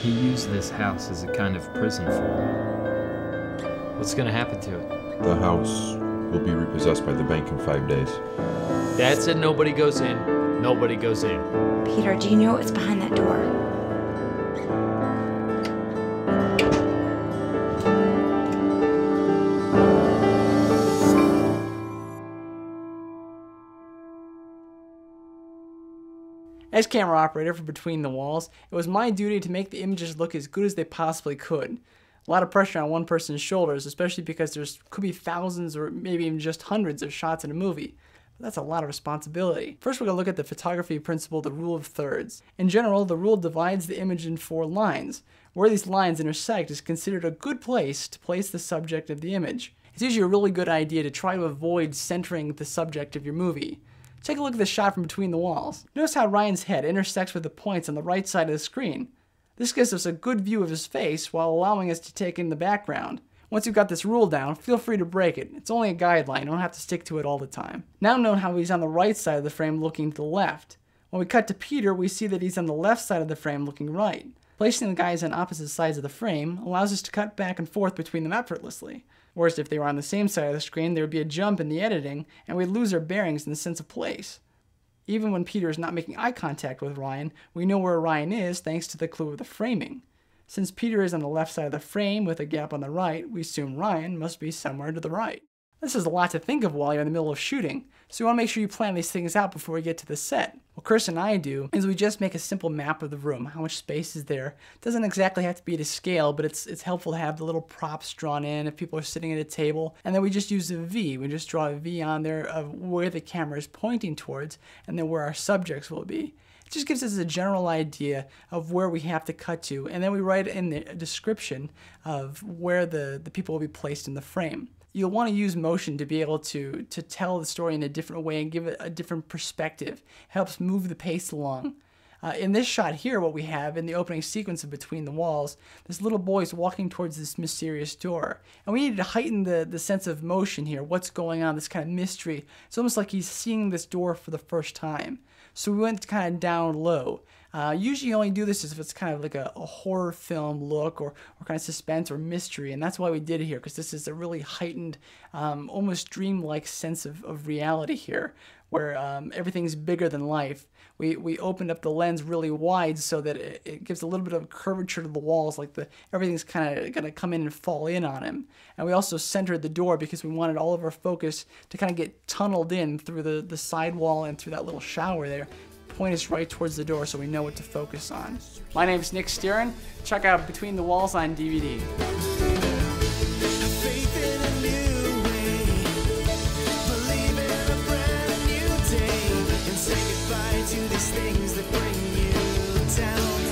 He used this house as a kind of prison for him. What's gonna happen to it? The house will be repossessed by the bank in 5 days. Dad said nobody goes in. Nobody goes in. Peter, do you know what's behind that door? As camera operator for Between the Walls, it was my duty to make the images look as good as they possibly could. A lot of pressure on one person's shoulders, especially because could be thousands or maybe even just hundreds of shots in a movie. But that's a lot of responsibility. First, we're going to look at the photography principle, the rule of thirds. In general, the rule divides the image in 4 lines. Where these lines intersect is considered a good place to place the subject of the image. It's usually a really good idea to try to avoid centering the subject of your movie. Take a look at the shot from Between the Walls. Notice how Ryan's head intersects with the points on the right side of the screen. This gives us a good view of his face while allowing us to take in the background. Once you've got this rule down, feel free to break it. It's only a guideline, you don't have to stick to it all the time. Now note how he's on the right side of the frame looking to the left. When we cut to Peter, we see that he's on the left side of the frame looking right. Placing the guys on opposite sides of the frame allows us to cut back and forth between them effortlessly. Whereas if they were on the same side of the screen, there would be a jump in the editing, and we'd lose our bearings in the sense of place. Even when Peter is not making eye contact with Ryan, we know where Ryan is thanks to the clue of the framing. Since Peter is on the left side of the frame with a gap on the right, we assume Ryan must be somewhere to the right. This is a lot to think of while you're in the middle of shooting, so you want to make sure you plan these things out before we get to the set. What Chris and I do is we just make a simple map of the room, how much space is there. It doesn't exactly have to be to scale, but it's helpful to have the little props drawn in if people are sitting at a table. And then we just use a V. We just draw a V on there of where the camera is pointing towards and then where our subjects will be. It just gives us a general idea of where we have to cut to, and then we write in the description of where the people will be placed in the frame. You'll want to use motion to be able to tell the story in a different way and give it a different perspective. It helps move the pace along. In this shot here, what we have in the opening sequence of Between the Walls, this little boy is walking towards this mysterious door. And we needed to heighten the sense of motion here, what's going on, this kind of mystery. It's almost like he's seeing this door for the first time. So we went kind of down low. Usually you only do this if it's kind of like a horror film look or kind of suspense or mystery, and that's why we did it here, because this is a really heightened, almost dreamlike sense of reality here, where everything's bigger than life. We opened up the lens really wide so that it gives a little bit of curvature to the walls, like everything's kind of going to come in and fall in on him. And we also centered the door because we wanted all of our focus to kind of get tunneled in through the side wall and through that little shower there. Point us right towards the door so we know what to focus on. My name is Nick Sterin. Check out Between the Walls on DVD. To these things that bring you down.